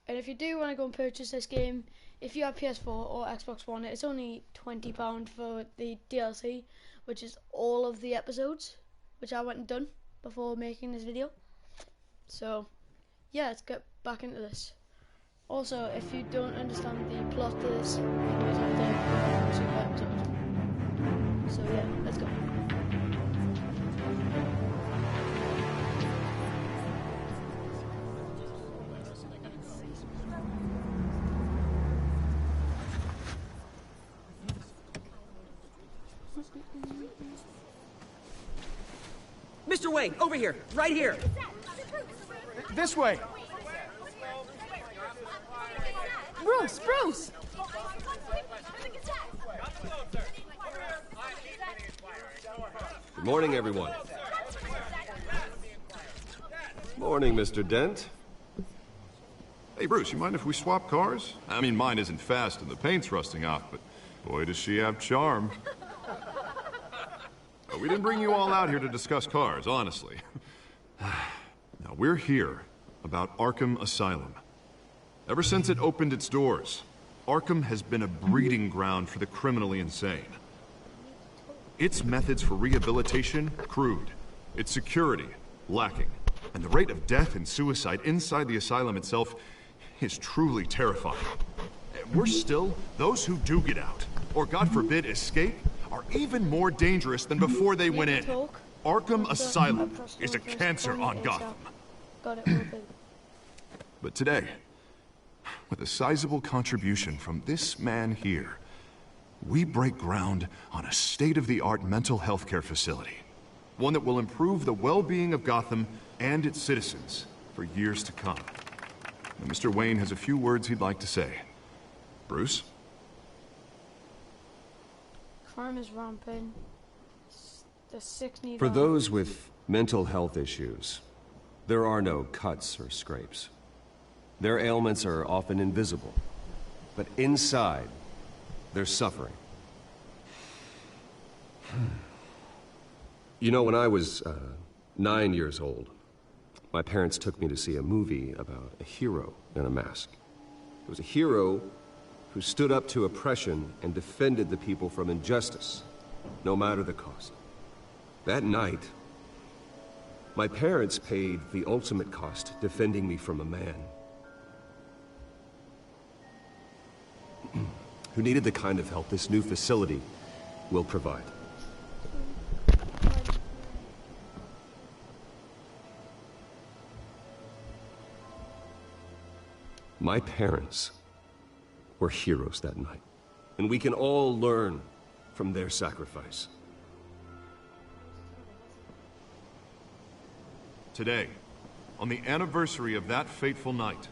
If you do want to go and purchase this game, if you have PS4 or Xbox One, it's only £20 for the DLC, which is all of the episodes, which I went and done before making this video. So, yeah, let's get back into this. Also, if you don't understand the plot to this, you might have to go and watch the episode. So yeah, let's go. Mr. Wayne, over here, right here. This way. Bruce! Good morning, everyone. Morning, Mr. Dent. Hey, Bruce, you mind if we swap cars? I mean, mine isn't fast and the paint's rusting off, but boy, does she have charm. We didn't bring you all out here to discuss cars, honestly. Now, we're here about Arkham Asylum. Ever since it opened its doors, Arkham has been a breeding ground for the criminally insane. Its methods for rehabilitation, crude. Its security, lacking. And the rate of death and suicide inside the asylum itself is truly terrifying. And worse still, those who do get out, or God forbid escape, are even more dangerous than before they went in. Arkham Asylum is a cancer on Gotham. But today, with a sizable contribution from this man here, we break ground on a state-of-the-art mental health care facility. One that will improve the well-being of Gotham and its citizens for years to come. Now, Mr. Wayne has a few words he'd like to say. Bruce? Crime is rampant. The sick need For those with mental health issues, there are no cuts or scrapes. Their ailments are often invisible, but inside, they're suffering. You know, when I was 9 years old, my parents took me to see a movie about a hero in a mask. It was a hero who stood up to oppression and defended the people from injustice, no matter the cost. That night, my parents paid the ultimate cost defending me from a man who needed the kind of help this new facility will provide. My parents were heroes that night, and we can all learn from their sacrifice. Today, on the anniversary of that fateful night,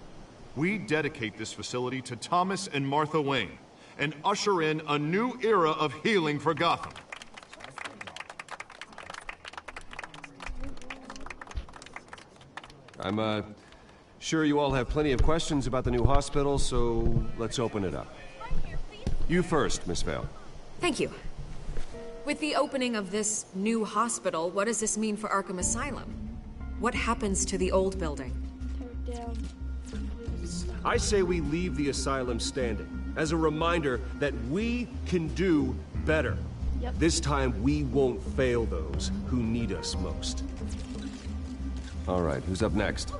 we dedicate this facility to Thomas and Martha Wayne and usher in a new era of healing for Gotham. I'm sure you all have plenty of questions about the new hospital, so let's open it up. You first, Miss Vale. Thank you. With the opening of this new hospital, what does this mean for Arkham Asylum? What happens to the old building? I say we leave the asylum standing, as a reminder that we can do better. Yep. This time, we won't fail those who need us most. All right, who's up next?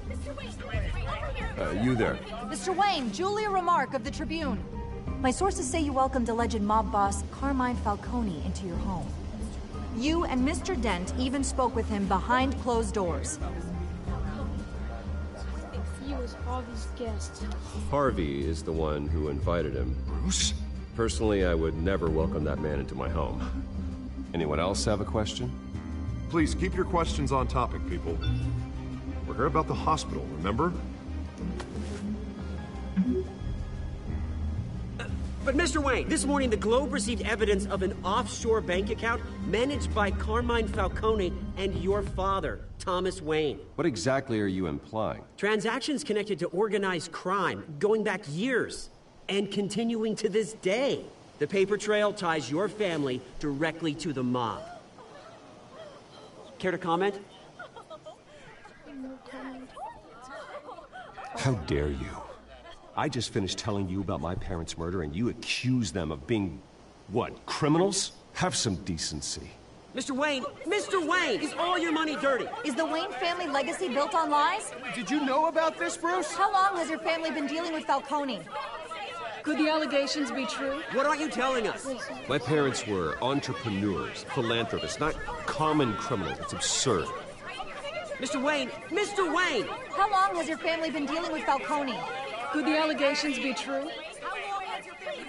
You there. Mr. Wayne, Julia Remark of the Tribune. My sources say you welcomed alleged mob boss Carmine Falcone into your home. You and Mr. Dent even spoke with him behind closed doors. He was Harvey's guest. Harvey is the one who invited him. Bruce? Personally, I would never welcome that man into my home. Anyone else have a question? Please keep your questions on topic, people. We're here about the hospital, remember? But Mr. Wayne, this morning the Globe received evidence of an offshore bank account managed by Carmine Falcone and your father, Thomas Wayne. What exactly are you implying? Transactions connected to organized crime going back years and continuing to this day. The paper trail ties your family directly to the mob. Care to comment? How dare you? I just finished telling you about my parents' murder and you accuse them of being, what, criminals? Have some decency. Mr. Wayne! Mr. Wayne! Is all your money dirty? Is the Wayne family legacy built on lies? Did you know about this, Bruce? How long has your family been dealing with Falcone? Could the allegations be true? What aren't you telling us? My parents were entrepreneurs, philanthropists, not common criminals. It's absurd. Mr. Wayne! Mr. Wayne! How long has your family been dealing with Falcone? Could the allegations be true?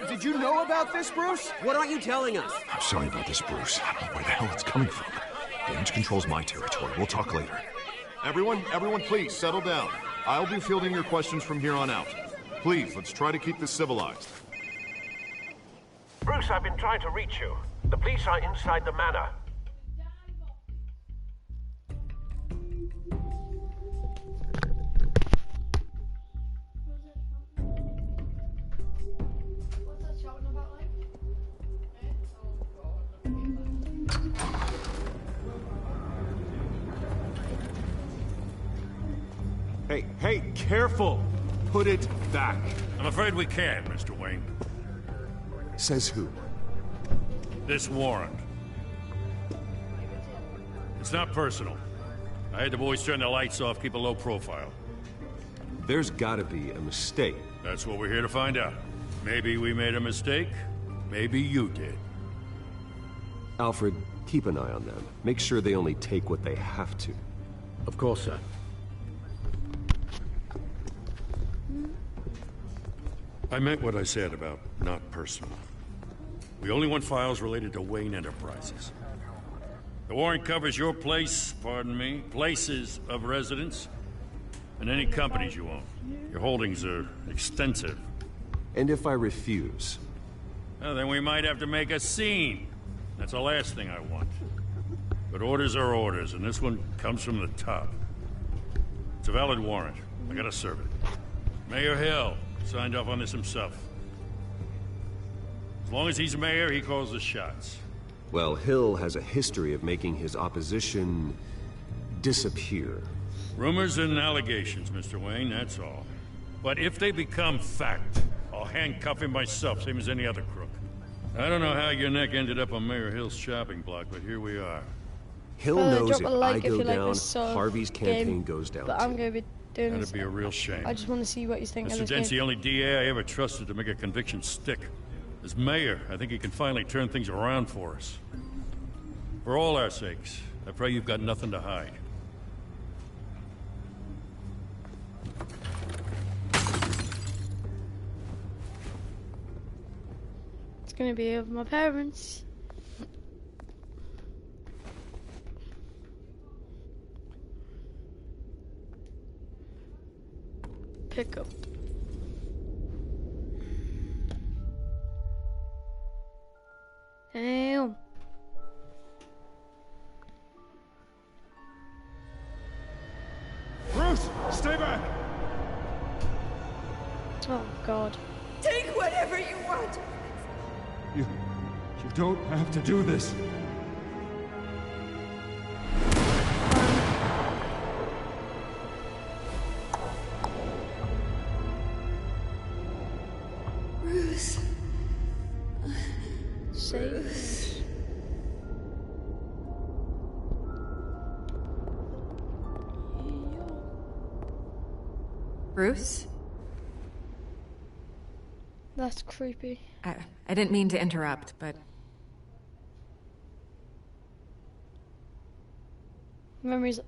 Did you know about this, Bruce? What aren't you telling us? I'm sorry about this, Bruce. I don't know where the hell it's coming from. Damage control's my territory. We'll talk later. Everyone, please, settle down. I'll be fielding your questions from here on out. Please, let's try to keep this civilized. Bruce, I've been trying to reach you. The police are inside the manor. Hey, careful! Put it back. I'm afraid we can't, Mr. Wayne. Says who? This warrant. It's not personal. I had the boys turn the lights off, keep a low profile. There's gotta be a mistake. That's what we're here to find out. Maybe we made a mistake. Maybe you did. Alfred, keep an eye on them. Make sure they only take what they have to. Of course, sir. I meant what I said about not personal. We only want files related to Wayne Enterprises. The warrant covers your place, pardon me, places of residence, and any companies you own. Your holdings are extensive. And if I refuse? Well, then we might have to make a scene. That's the last thing I want. But orders are orders, and this one comes from the top. It's a valid warrant. I gotta serve it. Mayor Hill signed off on this himself. As long as he's mayor, he calls the shots. Well, Hill has a history of making his opposition disappear. Rumors and allegations, Mr. Wayne, that's all. But if they become fact, I'll handcuff him myself, same as any other crook. I don't know how your neck ended up on Mayor Hill's shopping block, but here we are. Hill knows drop if a like I if go you like down, this sort of Harvey's campaign game, goes down but too. I'm going to be doing That'd this. be a real shame. I just want to see what you think of Mr. this Dent's the game. only DA I ever trusted to make a conviction stick. As mayor, I think he can finally turn things around for us. For all our sakes, I pray you've got nothing to hide. It's going to be of my parents. Pick up. Damn. Bruce, stay back! Oh, God. Take whatever you want. You don't have to do this. Bruce. Safe. Bruce? That's creepy. I didn't mean to interrupt, but Memories.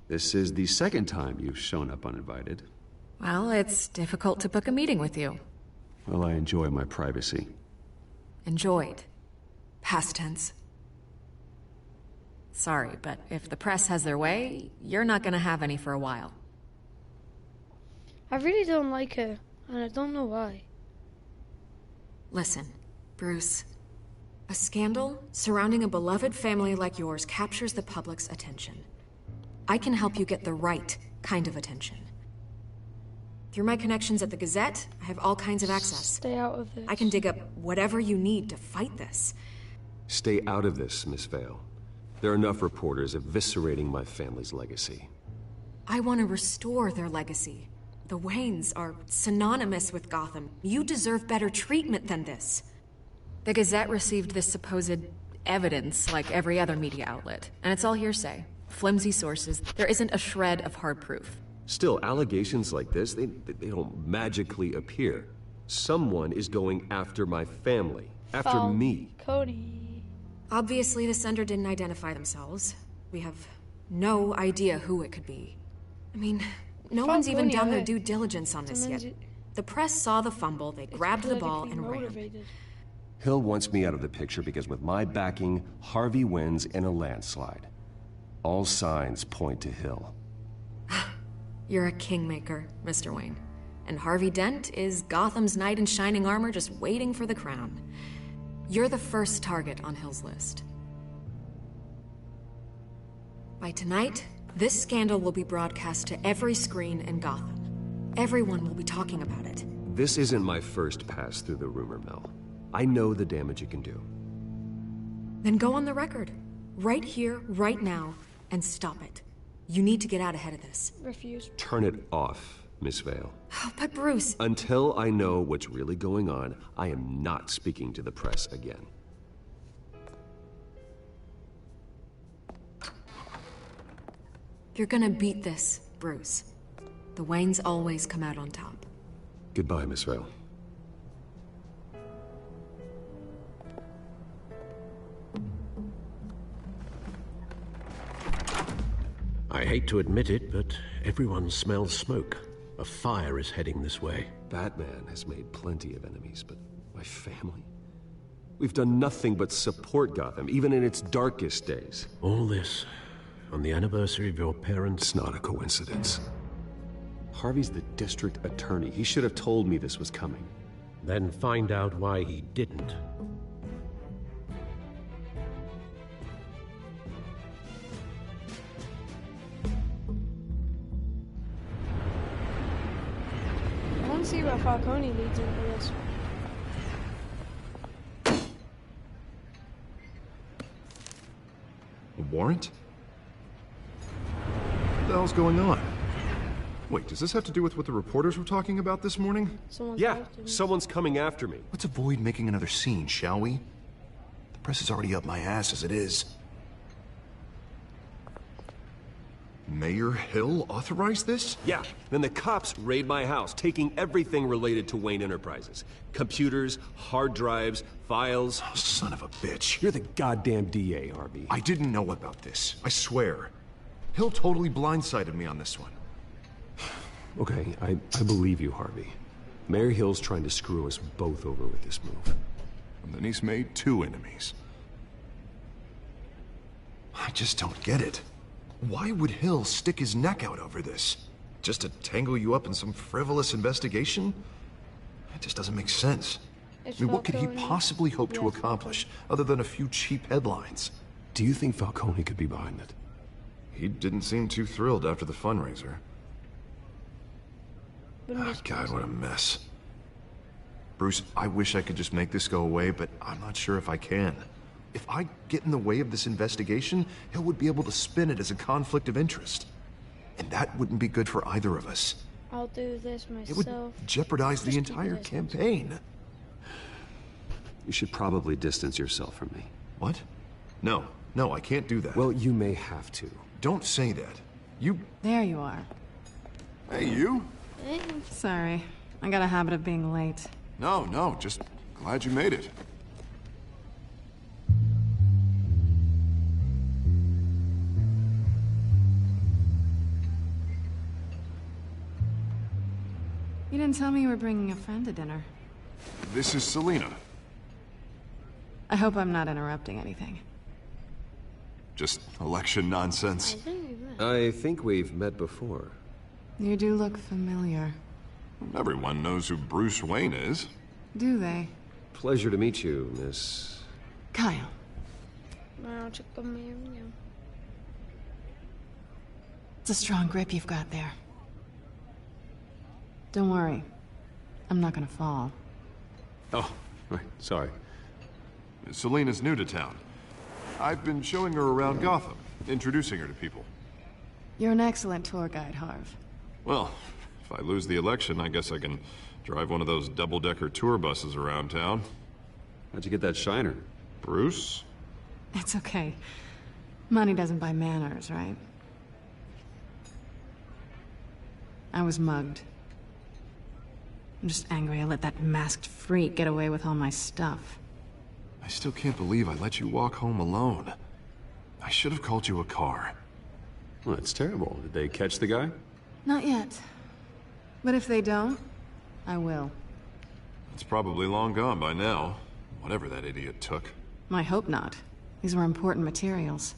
This is the second time you've shown up uninvited. well, it's difficult to book a meeting with you. Well, I enjoy my privacy. Enjoyed. Past tense. Sorry, but if the press has their way, you're not gonna have any for a while. I really don't like her, and I don't know why. Listen, Bruce. A scandal surrounding a beloved family like yours captures the public's attention. I can help you get the right kind of attention. Through my connections at the Gazette, I have all kinds of access. Stay out of this. I can dig up whatever you need to fight this. Stay out of this, Miss Vale. There are enough reporters eviscerating my family's legacy. I want to restore their legacy. The Waynes are synonymous with Gotham. You deserve better treatment than this. The Gazette received this supposed evidence like every other media outlet, and it's all hearsay. Flimsy sources. There isn't a shred of hard proof. Still, allegations like this, they don't magically appear. Someone is going after my family. After me. Cody. Obviously, the sender didn't identify themselves. We have no idea who it could be. I mean, no one's even done their due diligence on this yet. The press saw the fumble, they grabbed the ball and ran. Hill wants me out of the picture because with my backing, Harvey wins in a landslide. All signs point to Hill. You're a kingmaker, Mr. Wayne. And Harvey Dent is Gotham's knight in shining armor just waiting for the crown. You're the first target on Hill's list. By tonight, this scandal will be broadcast to every screen in Gotham. Everyone will be talking about it. This isn't my first pass through the rumor mill. I know the damage it can do. Then go on the record. Right here, right now, and stop it. You need to get out ahead of this. Refuse. Turn it off, Miss Vale. Oh, but Bruce... Until I know what's really going on, I am not speaking to the press again. You're gonna beat this, Bruce. The Waynes always come out on top. Goodbye, Miss Vale. I hate to admit it, but everyone smells smoke. A fire is heading this way. Batman has made plenty of enemies, but my family? We've done nothing but support Gotham, even in its darkest days. All this on the anniversary of your parents'... It's not a coincidence. Harvey's the district attorney. He should have told me this was coming. Then find out why he didn't. I want to see where Falcone leads into this. A warrant? What the hell's going on? Wait, does this have to do with what the reporters were talking about this morning? Someone's coming after me. Let's avoid making another scene, shall we? The press is already up my ass as it is. Mayor Hill authorized this? Yeah, then the cops raid my house, taking everything related to Wayne Enterprises. Computers, hard drives, files. Oh, son of a bitch. You're the goddamn DA, Harvey. I didn't know about this, I swear. Hill totally blindsided me on this one. Okay, I believe you, Harvey. Mayor Hill's trying to screw us both over with this move. And then he's made two enemies. I just don't get it. Why would Hill stick his neck out over this? Just to tangle you up in some frivolous investigation? It just doesn't make sense. I mean, what could he possibly hope to accomplish other than a few cheap headlines? Do you think Falcone could be behind it? He didn't seem too thrilled after the fundraiser. Oh, God, what a mess. Bruce, I wish I could just make this go away, but I'm not sure if I can. If I get in the way of this investigation, Hill would be able to spin it as a conflict of interest. And that wouldn't be good for either of us. I'll do this myself. It would jeopardize the entire campaign. You should probably distance yourself from me. What? No, I can't do that. Well, you may have to. Don't say that. You... There you are. Hey, you? Sorry. I got a habit of being late. No, just glad you made it. You didn't tell me you were bringing a friend to dinner. This is Selina. I hope I'm not interrupting anything. Just election nonsense. I think we've met before. You do look familiar. Everyone knows who Bruce Wayne is. Do they? Pleasure to meet you, Miss... Kyle. It's a strong grip you've got there. Don't worry. I'm not gonna fall. Oh, right, sorry. Selina's new to town. I've been showing her around Gotham, introducing her to people. You're an excellent tour guide, Harv. Well, If I lose the election, I guess I can drive one of those double-decker tour buses around town. How'd you get that shiner? Bruce? It's okay. Money doesn't buy manners, right? I was mugged. I'm just angry I let that masked freak get away with all my stuff. I still can't believe I let you walk home alone. I should have called you a car. Well, that's terrible. Did they catch the guy? Not yet. But if they don't, I will. It's probably long gone by now. Whatever that idiot took. I hope not. These were important materials.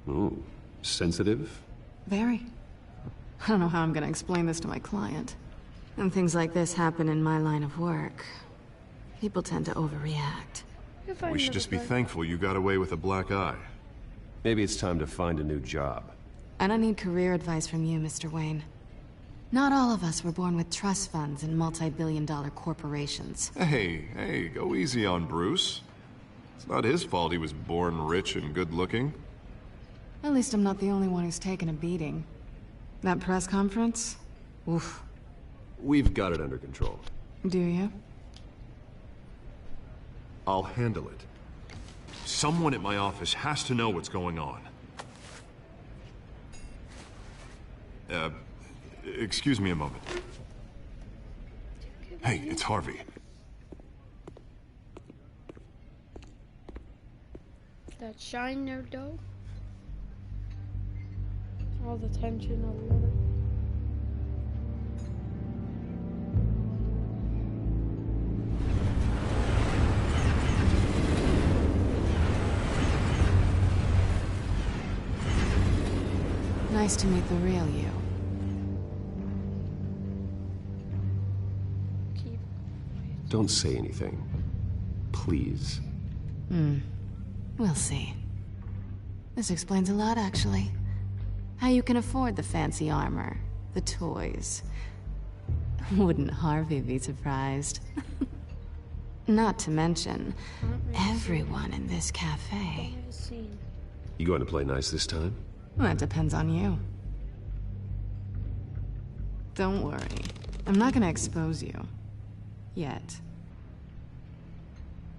Ooh, sensitive? Very. I don't know how I'm gonna explain this to my client. When things like this happen in my line of work, people tend to overreact. We should just be thankful you got away with a black eye. Maybe it's time to find a new job. I don't need career advice from you, Mr. Wayne. Not all of us were born with trust funds and multi-billion-dollar corporations. Hey, go easy on Bruce. It's not his fault he was born rich and good-looking. At least I'm not the only one who's taken a beating. That press conference? Oof. We've got it under control. Do you? I'll handle it. Someone at my office has to know what's going on. Excuse me a moment. Hey, it's Harvey. That shiner though. All the tension, I love it. Nice to meet the real you. Don't say anything. Please. We'll see. This explains a lot, actually. How you can afford the fancy armor, the toys. Wouldn't Harvey be surprised? Not to mention, everyone in this cafe. You going to play nice this time? Well, that depends on you. Don't worry. I'm not gonna expose you. Yet.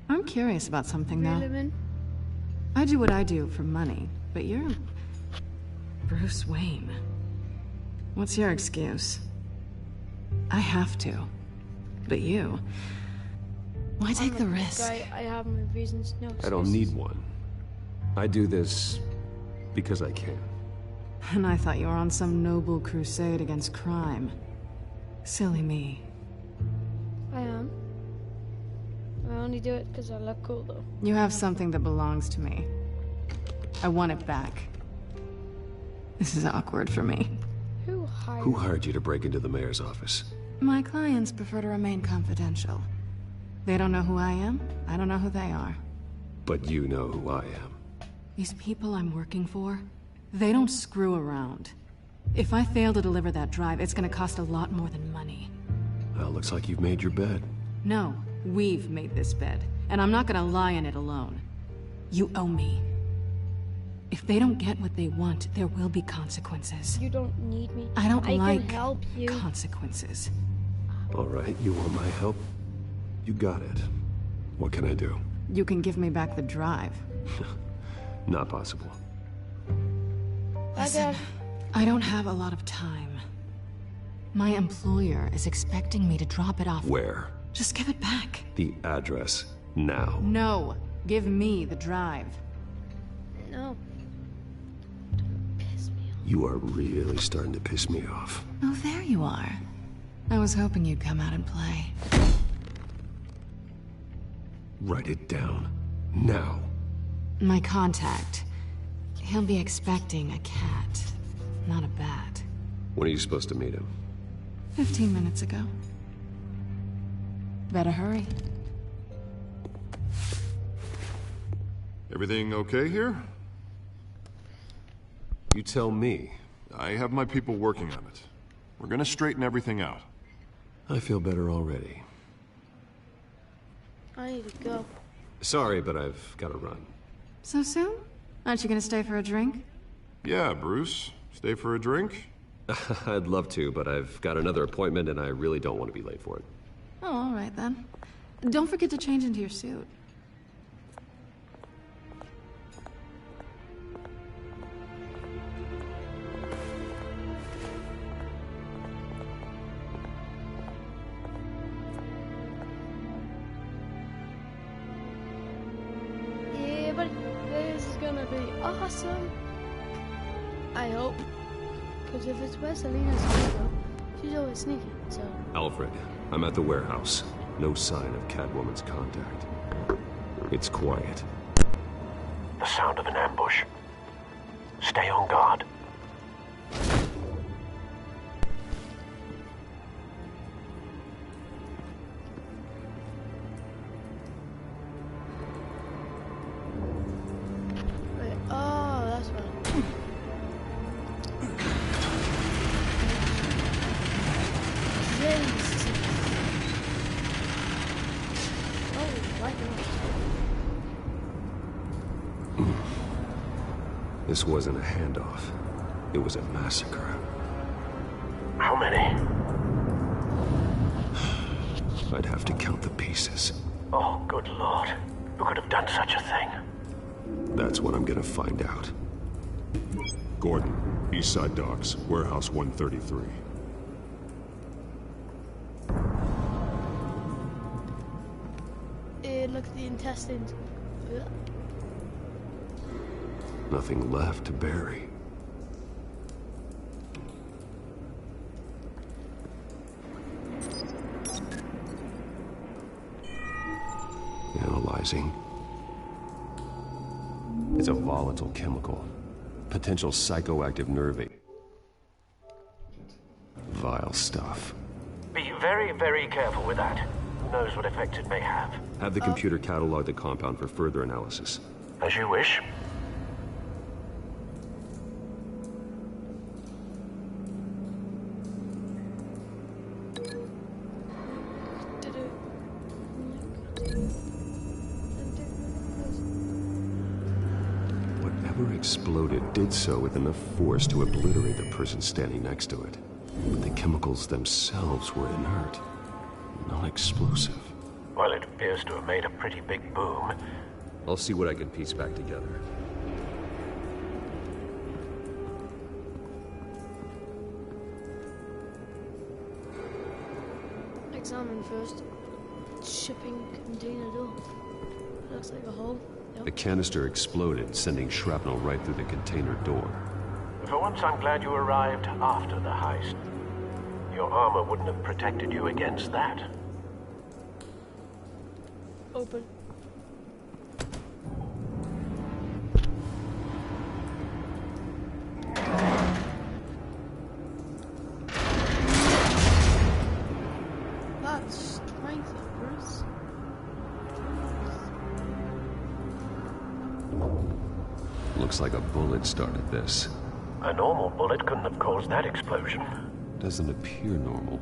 I'm curious about something, though. I do what I do for money, but you're... Bruce Wayne. What's your excuse? I have to. But you... Why take the risk? I have my reasons. No excuses. I don't need one. I do this because I can. And I thought you were on some noble crusade against crime. Silly me. I am. I only do it because I look cool, though. You have something that belongs to me. I want it back. This is awkward for me. Who hired you to break into the mayor's office? My clients prefer to remain confidential. They don't know who I am. I don't know who they are. But you know who I am. These people I'm working for, they don't screw around. If I fail to deliver that drive, it's gonna cost a lot more than money. Well, looks like you've made your bed. No, we've made this bed, and I'm not gonna lie in it alone. You owe me. If they don't get what they want, there will be consequences. You don't need me. I don't like can help you. Consequences. All right, you want my help? You got it. What can I do? You can give me back the drive. Not possible. Listen, I don't have a lot of time. My employer is expecting me to drop it off. Where? Just give it back. The address, now. No, give me the drive. No. Don't piss me off. You are really starting to piss me off. Oh, there you are. I was hoping you'd come out and play. Write it down. Now. My contact. He'll be expecting a cat, not a bat. When are you supposed to meet him? 15 minutes ago. Better hurry. Everything okay here? You tell me. I have my people working on it. We're gonna straighten everything out. I feel better already. I need to go. Sorry, but I've got to run. So soon? Aren't you gonna stay for a drink? Yeah, Bruce. Stay for a drink? I'd love to, but I've got another appointment and I really don't want to be late for it. Oh, all right then. Don't forget to change into your suit. Yeah, but this is gonna be awesome. I hope. Because if it's where Selena's gonna go, she's always sneaking, so... Alfred, I'm at the warehouse. No sign of Catwoman's contact. It's quiet. The sound of an ambush. Stay on guard. Wait, oh, that's right. Yes. Oh, right now. This wasn't a handoff. It was a massacre. How many? I'd have to count the pieces. Oh, good lord. Who could have done such a thing? That's what I'm gonna find out. Gordon, Eastside Docks, Warehouse 133. Look at the intestines. Ugh. Nothing left to bury. Analyzing. It's a volatile chemical. Potential psychoactive nerve. Vile stuff. Be very, very careful with that. Who knows what effect it may have. Have the computer catalog the compound for further analysis. As you wish. Whatever exploded did so with enough force to obliterate the person standing next to it. But the chemicals themselves were inert, non-explosive. Well, it appears to have made a pretty big boom. I'll see what I can piece back together. Examine first. Shipping container door. Looks like a hole. Yep. The canister exploded, sending shrapnel right through the container door. For once, I'm glad you arrived after the heist. Your armor wouldn't have protected you against that. Open. That's strength, Bruce. Looks like a bullet started this. A normal bullet couldn't have caused that explosion. Doesn't appear normal.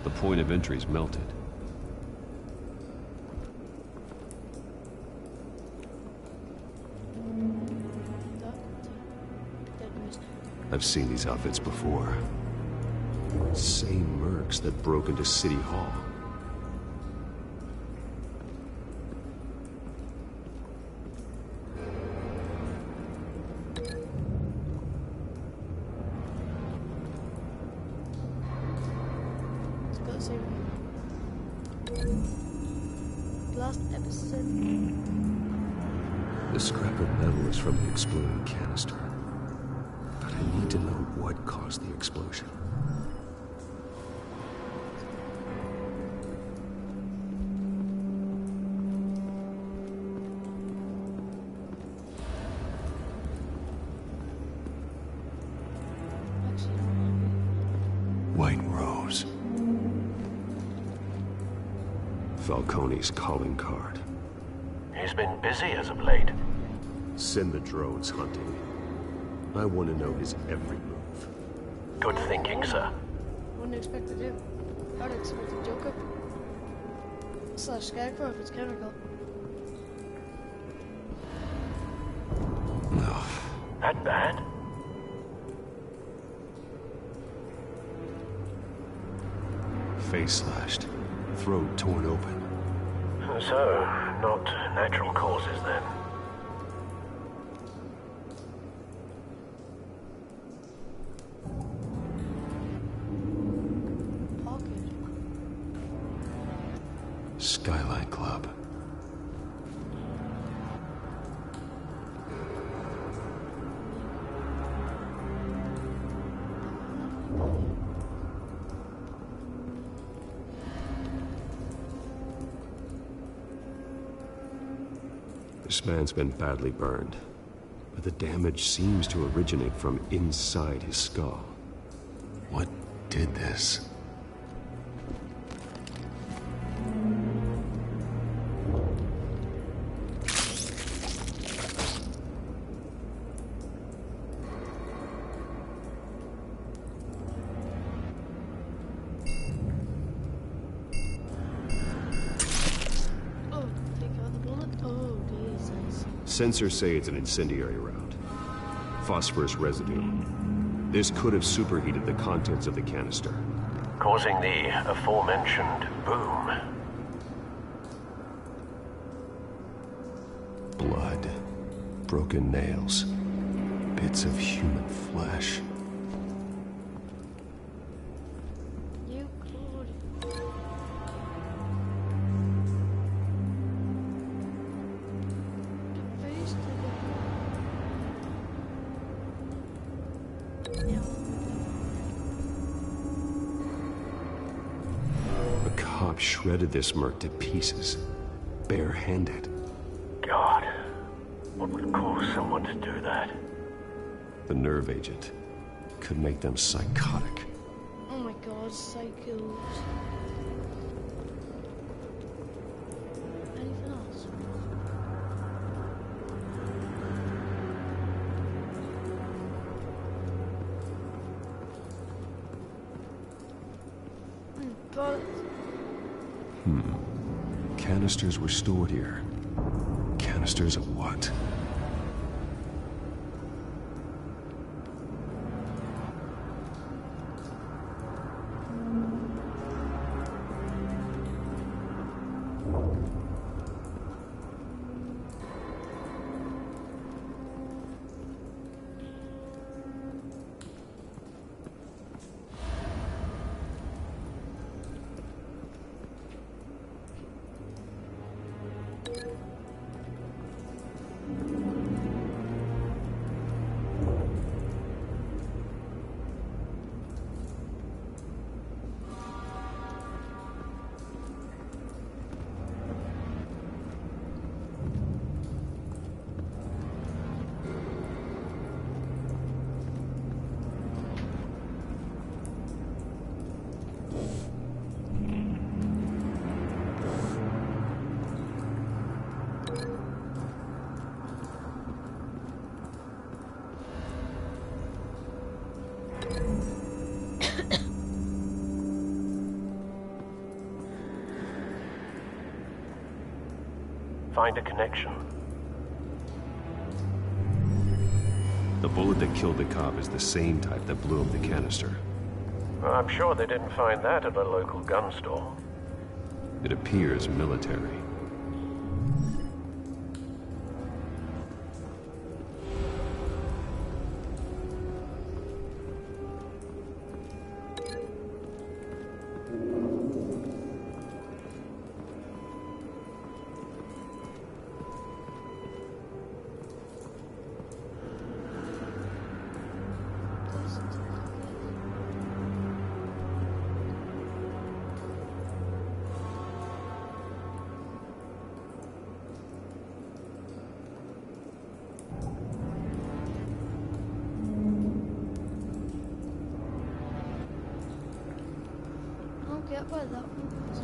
The point of entry's melted. I've seen these outfits before. Same mercs that broke into City Hall. Last episode. The scrap of metal is from the exploding canister. But I need to know what caused the explosion. White Rose. Falcone's calling card. He's been busy as of late. Send the drones hunting. I want to know his every move. Good thinking, sir. Wouldn't expect to do. I'd expect a Joker. Slash Scarecrow if it's chemical. No. That bad? face slashed, throat torn open. So, not natural causes then. Skyline Club. This man's been badly burned, but the damage seems to originate from inside his skull. What did this? Sensors say it's an incendiary round. Phosphorus residue. This could have superheated the contents of the canister, Causing the aforementioned boom. blood, broken nails, bits of human flesh. You could. Face A cop shredded this merc to pieces, barehanded. God, what would cause someone to do that? The nerve agent could make them psychotic. Oh my god, psychos. Anything else? But Canisters were stored here. Canisters of what? Find a connection. The bullet that killed the cop is the same type that blew up the canister. Well, I'm sure they didn't find that at a local gun store. It appears military. I don't get where that one was.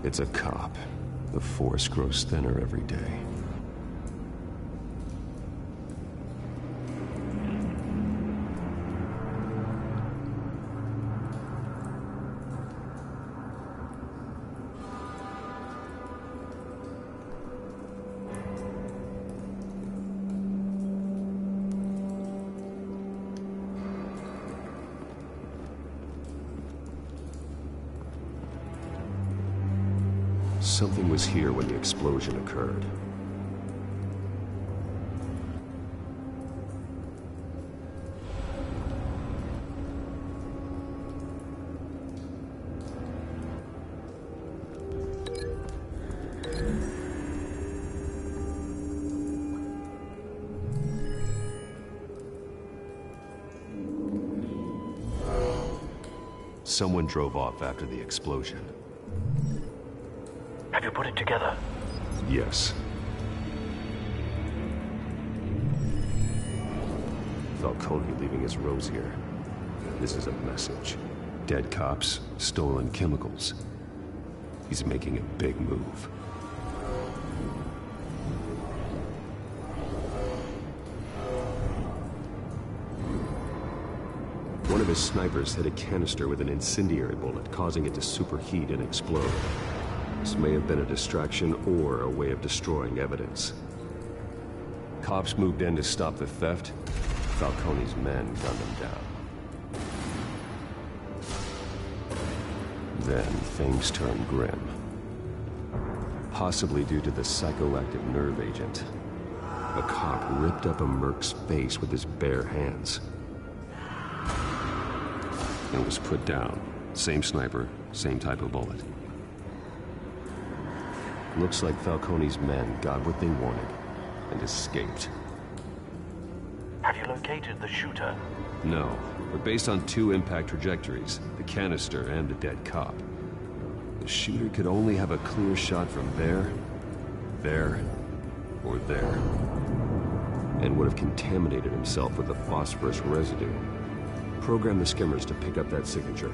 It's a cop. The force grows thinner every day. Something was here when the explosion occurred. Someone drove off after the explosion. Have you put it together? Yes. Falcone leaving his rose here. This is a message. Dead cops, stolen chemicals. He's making a big move. One of his snipers hit a canister with an incendiary bullet, causing it to superheat and explode. This may have been a distraction or a way of destroying evidence. Cops moved in to stop the theft. Falcone's men gunned him down. Then things turned grim. Possibly due to the psychoactive nerve agent. A cop ripped up a merc's face with his bare hands. And was put down. Same sniper, same type of bullet. Looks like Falcone's men got what they wanted and escaped. Have you located the shooter? No, but based on two impact trajectories, the canister and the dead cop, the shooter could only have a clear shot from there, or there, and would have contaminated himself with the phosphorus residue. Program the skimmers to pick up that signature.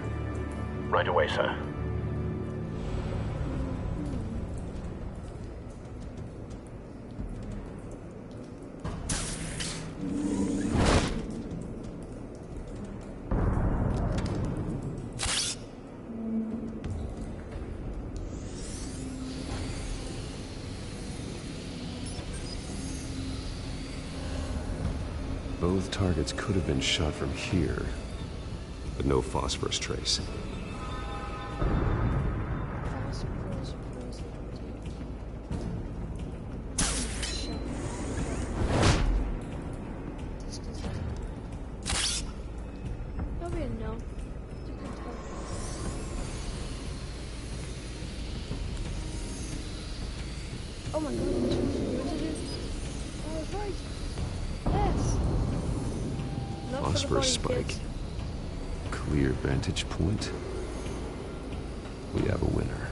Right away, sir. Both targets could have been shot from here, but no phosphorus trace. That'll be a no. Oh my god, oh, right. Yes. Not for the Phosphorus body spike. kids. Clear vantage point. We have a winner.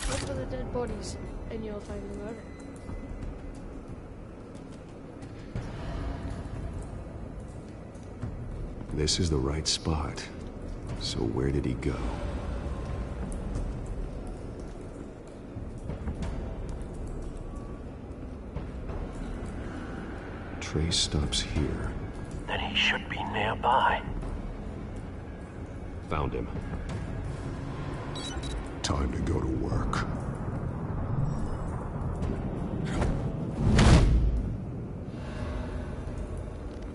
Look for the dead bodies, and you'll find the murder. This is the right spot. So where did he go? Trace stops here. Then he should be nearby. Found him. Time to go to work.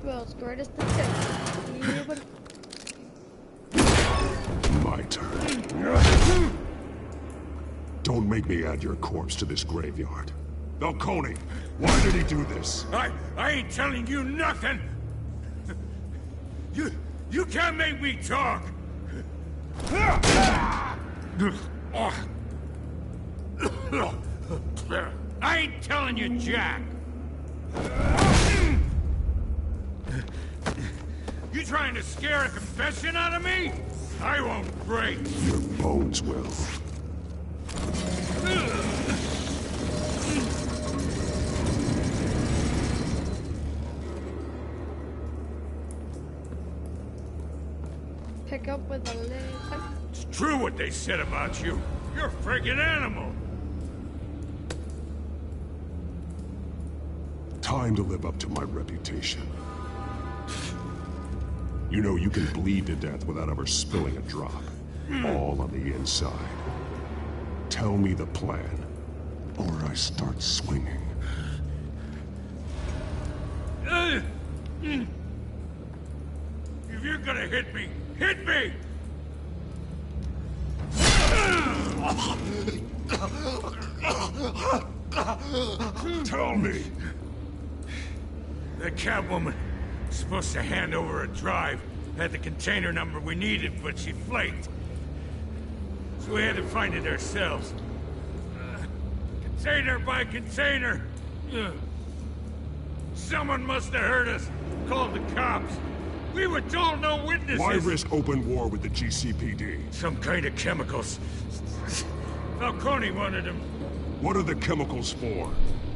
World's greatest detective. Yeah, but My turn. Don't make me add your corpse to this graveyard. Falcone, why did he do this? I ain't telling you nothing! You can't make me talk! I ain't telling you, Jack! You trying to scare a confession out of me? I won't break! Your bones will. pick up with a leg. It's true what they said about you. You're a friggin' animal. Time to live up to my reputation. You know, you can bleed to death without ever spilling a drop. All on the inside. Tell me the plan, or I start swinging. If you're gonna hit me, hit me! Tell me! The Catwoman was supposed to hand over a drive, had the container number we needed, but she flaked. So we had to find it ourselves. Container by container. Someone must have heard us, called the cops. We were told no witnesses. Why risk open war with the GCPD? Some kind of chemicals. Falcone wanted them. What are the chemicals for?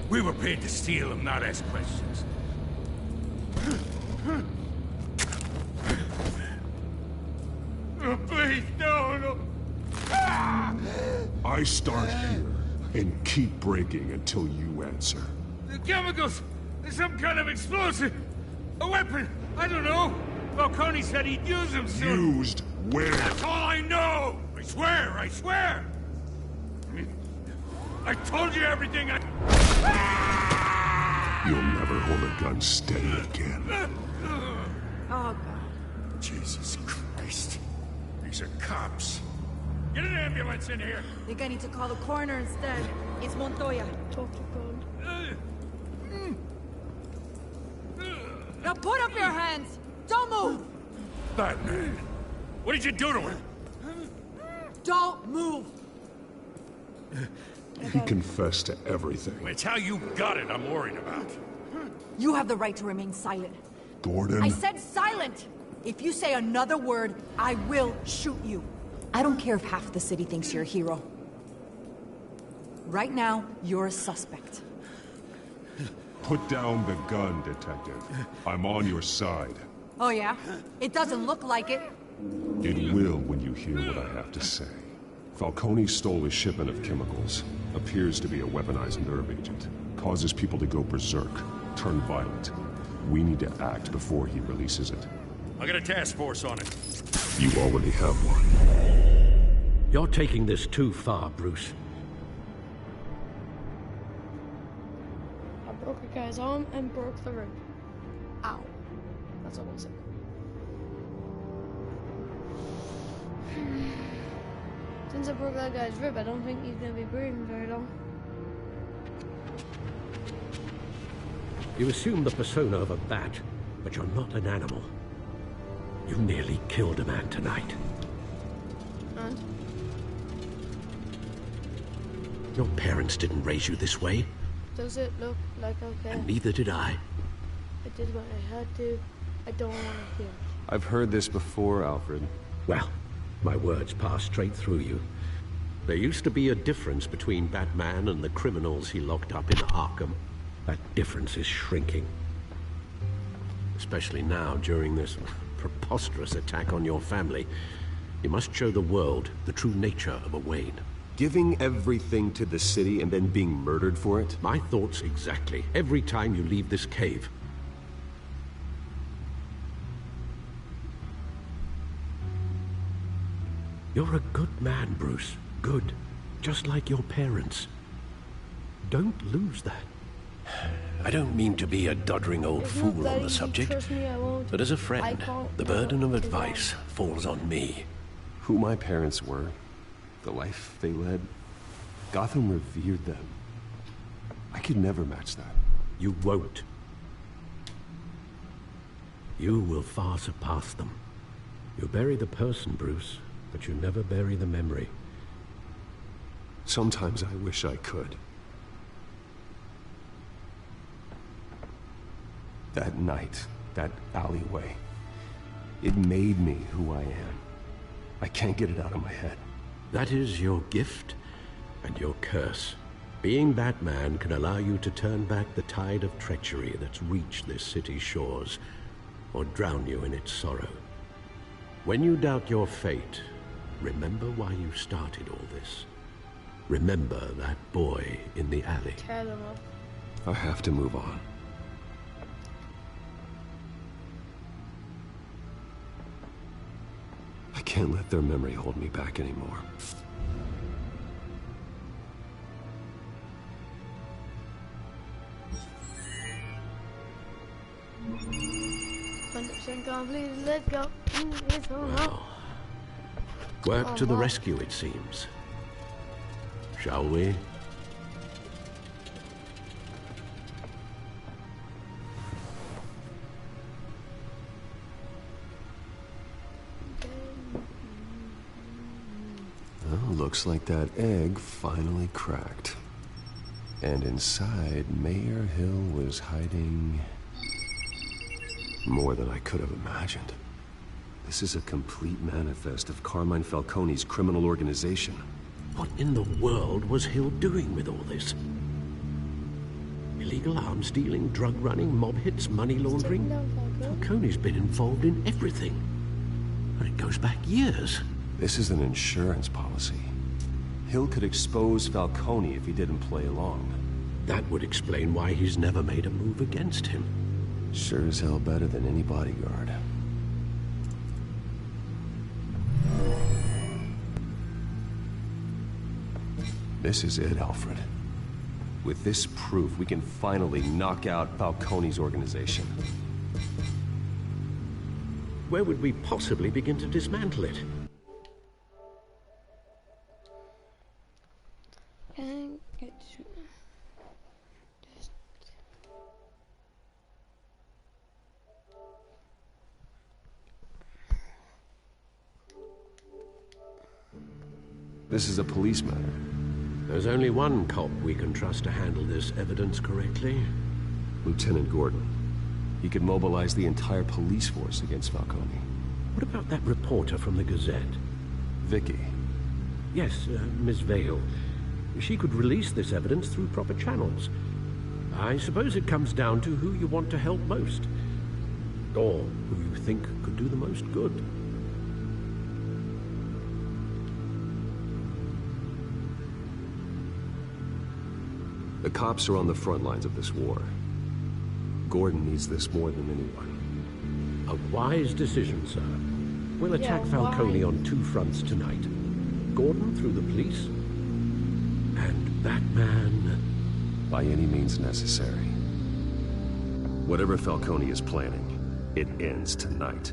We were paid to steal them, not ask questions. Oh, please, no. I start here and keep breaking until you answer. The chemicals! There's some kind of explosive! A weapon! I don't know! Falcone said he'd use them soon! Used where? That's all I know! I swear! I told you everything I... You'll never hold a gun steady again. Oh, God. Jesus Christ. These are cops. Get an ambulance in here! I think I need to call the coroner instead. It's Montoya. Talk to God. Now put up your hands! Don't move! Batman! What did you do to him? Don't move! He confessed to everything. It's how you got it I'm worried about. You have the right to remain silent. Gordon? I said silent! If you say another word, I will shoot you. I don't care if half the city thinks you're a hero. Right now, you're a suspect. Put down the gun, detective. I'm on your side. Oh yeah? It doesn't look like it. It will when you hear what I have to say. Falcone stole a shipment of chemicals. Appears to be a weaponized nerve agent. Causes people to go berserk, turn violent. We need to act before he releases it. I got a task force on it. You already have one. You're taking this too far, Bruce. I broke a guy's arm and broke the rib. Ow. That's all I'll say. Since I broke that guy's rib, I don't think he's gonna be breathing very long. You assume the persona of a bat, but you're not an animal. You nearly killed a man tonight. And? Your parents didn't raise you this way, Does it look like okay? and neither did I. I did what I had to. I don't want to hear it. I've heard this before, Alfred. Well, my words pass straight through you. There used to be a difference between Batman and the criminals he locked up in Arkham. That difference is shrinking. Especially now, during this preposterous attack on your family. You must show the world the true nature of a Wayne. Giving everything to the city and then being murdered for it? My thoughts exactly. Every time you leave this cave. You're a good man, Bruce. Good. Just like your parents. Don't lose that. I don't mean to be a doddering old It's not fool that on the easy. subject, Trust me, I won't. but as a I friend, can't the burden of do that. advice falls on me. Who my parents were, the life they led, Gotham revered them. I could never match that. You won't. You will far surpass them. You bury the person, Bruce, but you never bury the memory. Sometimes I wish I could. That night, that alleyway, it made me who I am. I can't get it out of my head. That is your gift and your curse. Being Batman can allow you to turn back the tide of treachery that's reached this city's shores, or drown you in its sorrow. When you doubt your fate, remember why you started all this. Remember that boy in the alley. Tear them up. I have to move on. I can't let their memory hold me back anymore. Completely let go. It's all right. Work to the rescue, it seems. Shall we? Well, looks like that egg finally cracked. And inside, Mayor Hill was hiding more than I could have imagined. This is a complete manifest of Carmine Falcone's criminal organization. What in the world was Hill doing with all this? Illegal arms dealing, drug running, mob hits, money laundering? Falcone's been involved in everything. And it goes back years. This is an insurance policy. Hill could expose Falcone if he didn't play along. That would explain why he's never made a move against him. Sure as hell better than any bodyguard. This is it, Alfred. With this proof, we can finally knock out Falcone's organization. Where would we possibly begin to dismantle it? This is a police matter. There's only one cop we can trust to handle this evidence correctly. Lieutenant Gordon. He could mobilize the entire police force against Falcone. What about that reporter from the Gazette? Vicky. Yes, Miss Vale. She could release this evidence through proper channels. I suppose it comes down to who you want to help most. Or who you think could do the most good. The cops are on the front lines of this war. Gordon needs this more than anyone. A wise decision, sir. We'll attack Falcone on two fronts tonight. Gordon through the police, and that man... by any means necessary. Whatever Falcone is planning, it ends tonight.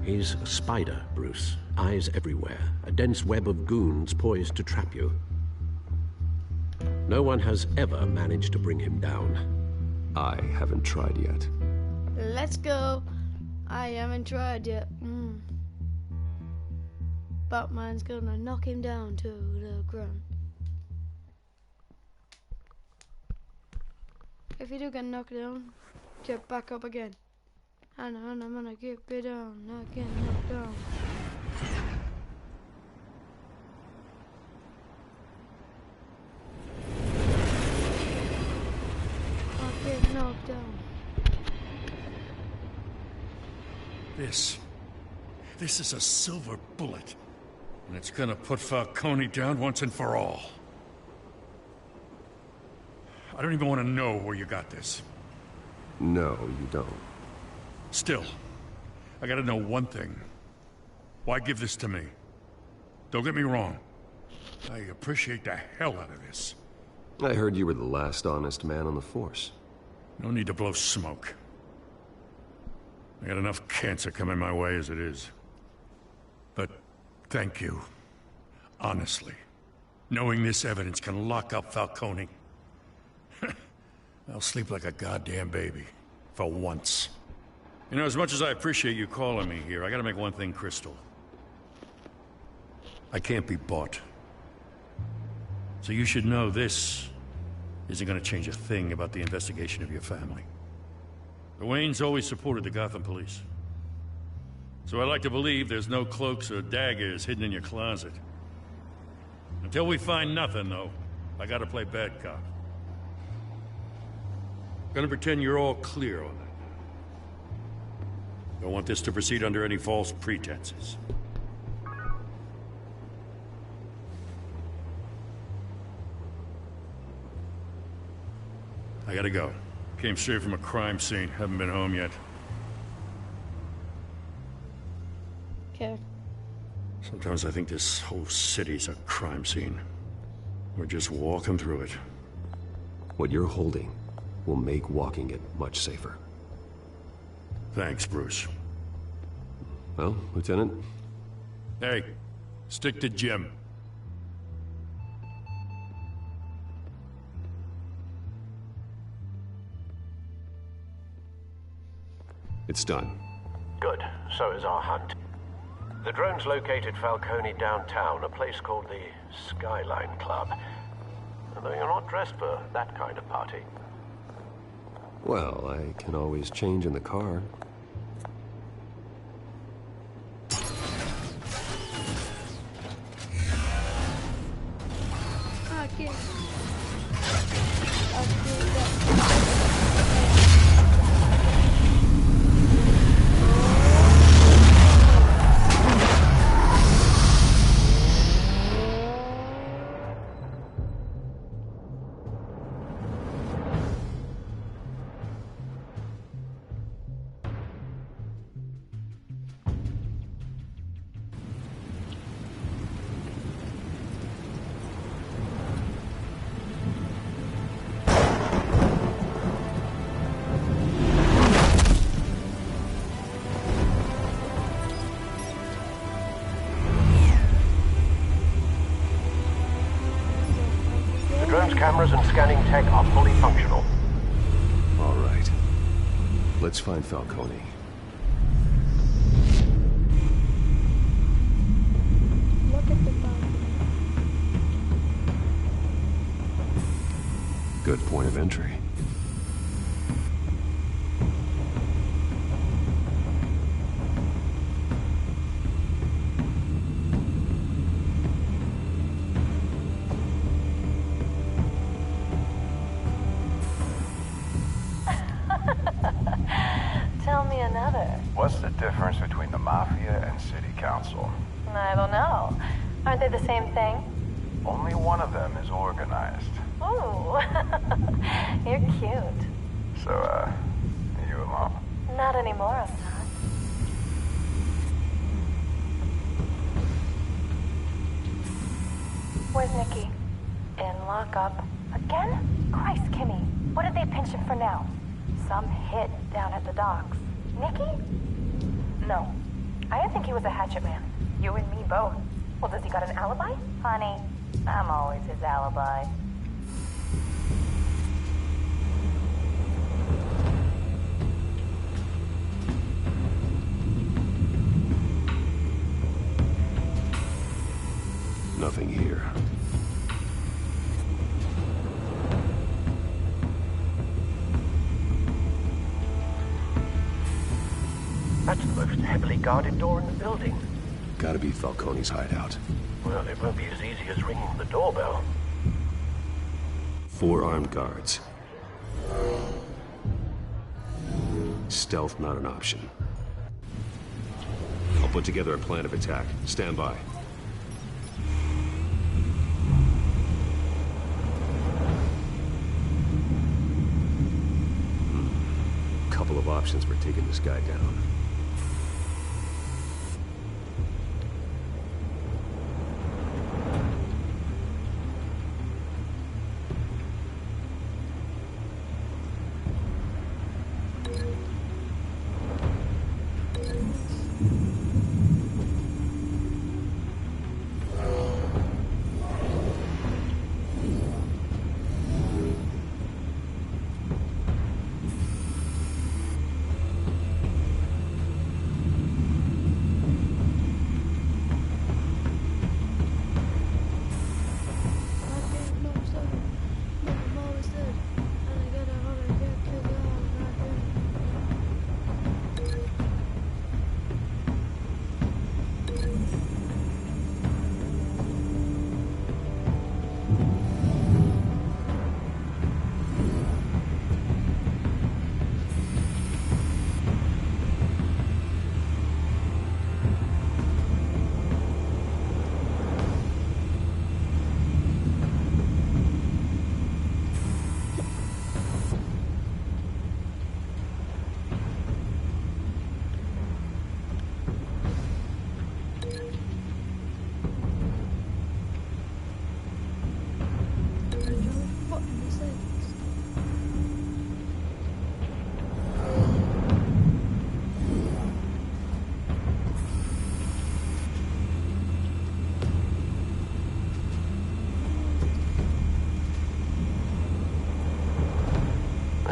He's a spider, Bruce. Eyes everywhere. A dense web of goons poised to trap you. No one has ever managed to bring him down. I haven't tried yet. Let's go. I haven't tried yet. Batman's gonna knock him down to the ground. If you do get knocked down, get back up again. And I'm gonna get it down, not get knocked down. Knocked down. This is a silver bullet. And it's gonna put Falcone down once and for all. I don't even want to know where you got this. No, you don't. Still, I gotta know one thing. Why give this to me? Don't get me wrong. I appreciate the hell out of this. I heard you were the last honest man on the force. No need to blow smoke. I got enough cancer coming my way as it is. But thank you. Honestly. Knowing this evidence can lock up Falcone. I'll sleep like a goddamn baby. For once. You know, as much as I appreciate you calling me here, I gotta make one thing crystal. I can't be bought. So you should know this isn't gonna change a thing about the investigation of your family. The Waynes always supported the Gotham police. So I like to believe there's no cloaks or daggers hidden in your closet. Until we find nothing, though, I gotta play bad cop. Gonna pretend you're all clear on that. Don't want this to proceed under any false pretenses. I gotta go. Came straight from a crime scene. Haven't been home yet. Okay. Sometimes I think this whole city's a crime scene. We're just walking through it. What you're holding will make walking it much safer. Thanks, Bruce. Well, Lieutenant? Hey, stick to Jim. It's done. Good. So is our hunt. The drones located Falcone downtown, a place called the Skyline Club. Although you're not dressed for that kind of party. Well, I can always change in the car. Okay. Cameras and scanning tech are fully functional. All right. Let's find Falcone. Look at the phone. Good point of entry. Tell me another. What's the difference between the Mafia and City Council? I don't know. Aren't they the same thing? Only one of them is organized. Ooh. You're cute. So, are you a mom? Not anymore, I'm not. Where's Nikki? In lockup. Again? Christ, Kimmy. What did they pinch him for now? Some hit down at the docks. Nikki? No. I didn't think he was a hatchet man. You and me both. Well, does he got an alibi? Honey, I'm always his alibi. Nothing here. That's the most heavily guarded door in the building. Gotta be Falcone's hideout. Well, it won't be as easy as ringing the doorbell. 4 armed guards. Stealth not an option. I'll put together a plan of attack. Stand by. Couple of options for taking this guy down.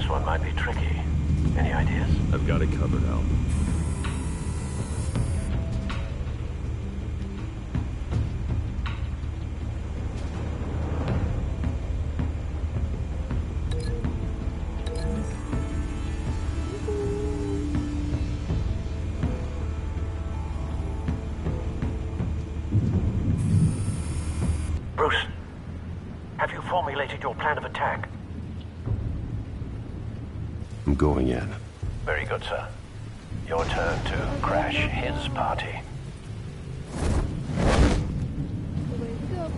this one might be tricky. Any ideas? I've got it covered, Al. Bruce, have you formulated your plan of attack? I'm going in. Very good, sir. Your turn to crash his party. Away we go.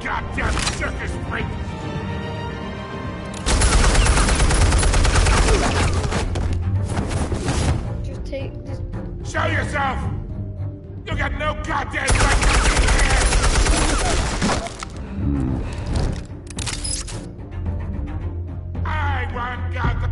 Goddamn circus freak! Just Show yourself! You got no goddamn right to be here! I want goddamn...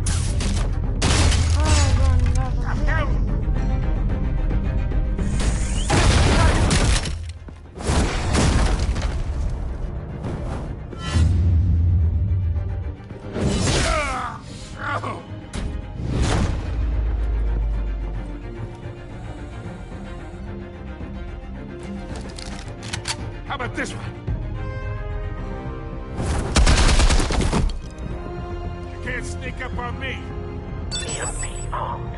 How about this one? You can't sneak up on me. EMP armed.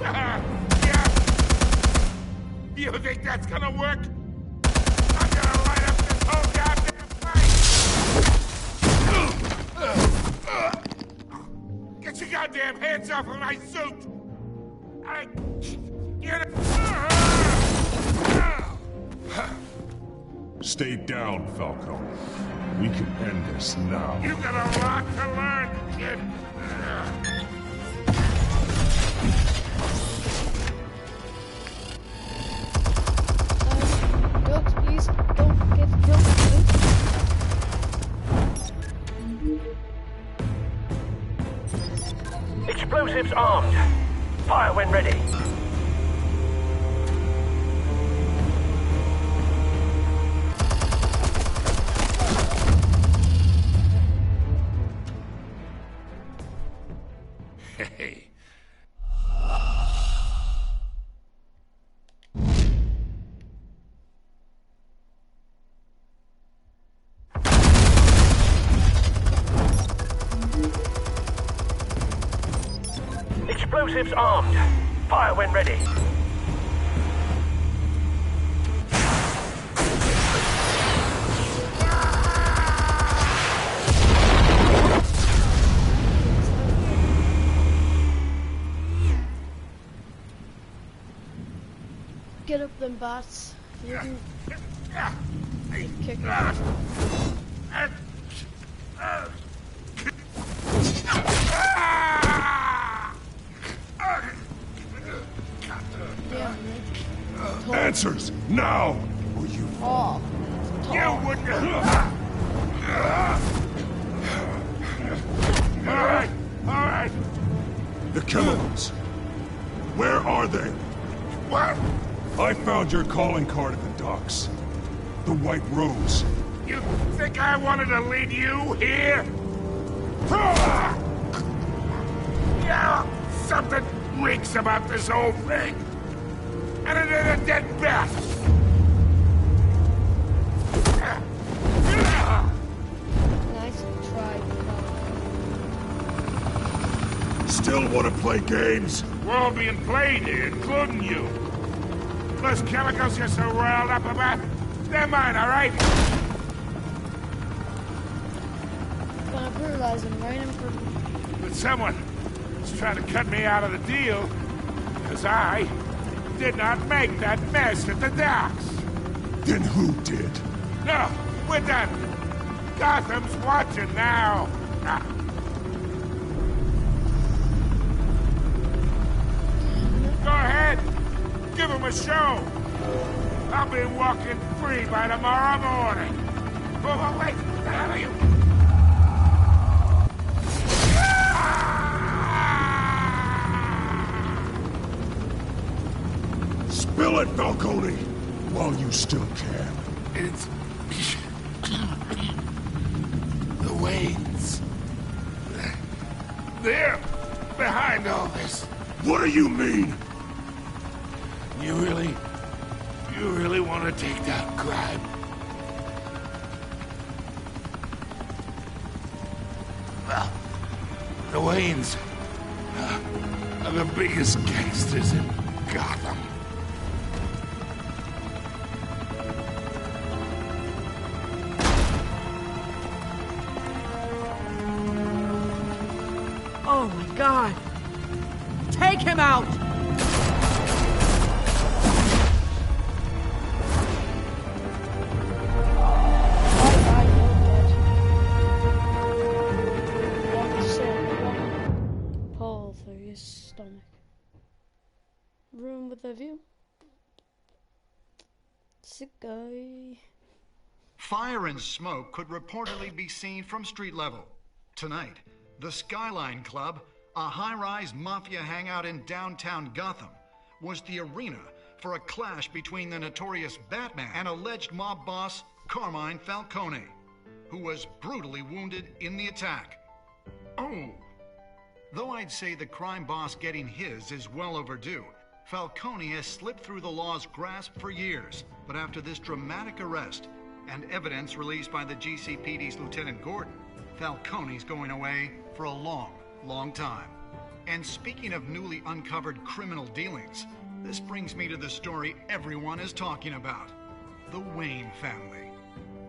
Yeah. You think that's gonna work? I'm gonna light up this whole goddamn place! Get your goddamn hands off of my suit! Stay down, Falco. We can end this now. You got a lot to learn, kid! ducks, please. Don't get killed. Explosives armed. Fire when ready. Hey. Explosives armed. Fire when ready. Get up them bats. You can kick it. answers, now! Or you... Oh. You wouldn't... Alright, alright. The chemicals. Where are they? What? I found your calling card at the docks. The White Rose. You think I wanted to lead you here? Yeah, something reeks about this whole thing. And it is a dead bat. Nice try. Still want to play games? We're all being played here, including you. Those chemicals you're so riled up about, they're mine, all right? Gonna brutalize him right in front of me. But someone is trying to cut me out of the deal, because I did not make that mess at the docks. Then who did? No, we're done. Gotham's watching now. Go ahead. Give him a show. I'll be walking free by tomorrow morning. Oh, wait. The hell are you? Spill it, Falcone! While you still can. It's... the Waynes. They're behind all this. What do you mean? You really want to take down crime? Well, the Waynes are the biggest gangsters in Gotham. Oh my God! Take him out! Pull through your stomach. Room with a view. Sick guy. Fire and smoke could reportedly be seen from street level. Tonight, the Skyline Club, a high-rise mafia hangout in downtown Gotham, was the arena for a clash between the notorious Batman and alleged mob boss Carmine Falcone, who was brutally wounded in the attack. Oh! Though I'd say the crime boss getting his is well overdue, Falcone has slipped through the law's grasp for years. But after this dramatic arrest and evidence released by the GCPD's Lieutenant Gordon, Falcone's going away for a long, long time. And speaking of newly uncovered criminal dealings, this brings me to the story everyone is talking about. The Wayne family.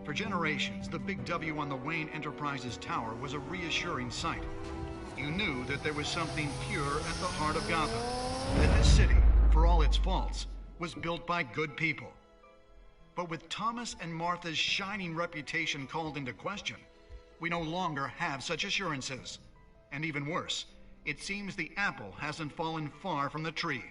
For generations, the big W on the Wayne Enterprises Tower was a reassuring sight. You knew that there was something pure at the heart of Gotham. That this city, for all its faults, was built by good people. But with Thomas and Martha's shining reputation called into question, we no longer have such assurances. And even worse, it seems the apple hasn't fallen far from the tree.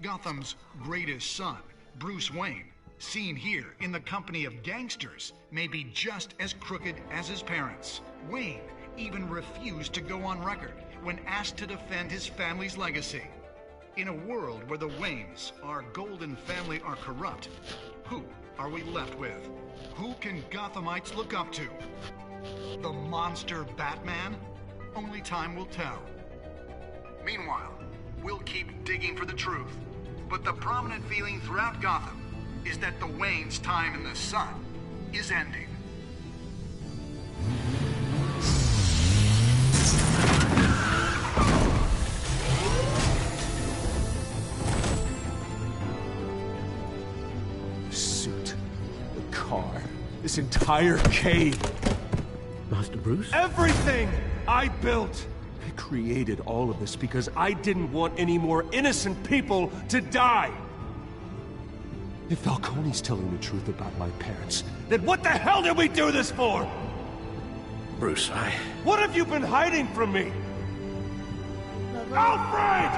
Gotham's greatest son, Bruce Wayne, seen here in the company of gangsters, may be just as crooked as his parents. Wayne even refused to go on record when asked to defend his family's legacy. In a world where the Waynes, our golden family, are corrupt, who are we left with? Who can Gothamites look up to? The monster Batman? Only time will tell. Meanwhile, we'll keep digging for the truth. But the prominent feeling throughout Gotham is that the Waynes' time in the sun is ending. The suit, the car, this entire cave. Master Bruce? Everything I built! I created all of this because I didn't want any more innocent people to die! If Falcone's telling the truth about my parents, then what the hell did we do this for? Bruce, What have you been hiding from me? Alfred!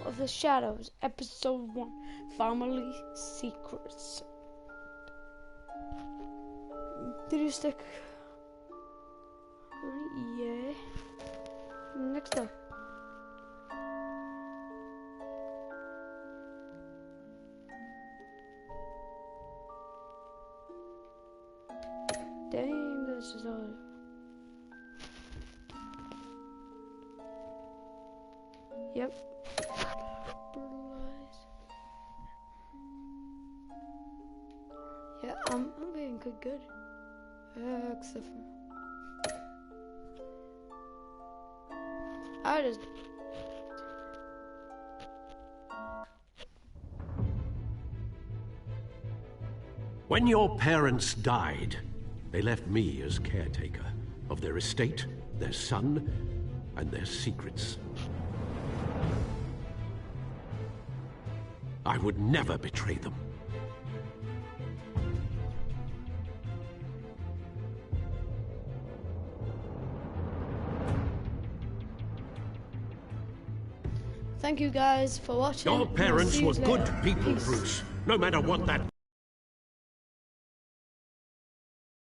of the Shadows, Episode 1, Family Secrets. Did you stick? Yeah. Next up. Dang, this is all. Yep. Yeah, I'm getting good. Except for I just. When your parents died, they left me as caretaker of their estate, their son, and their secrets. I would never betray them. Thank you guys for watching. Your parents were good people, Peace. Bruce. No matter what that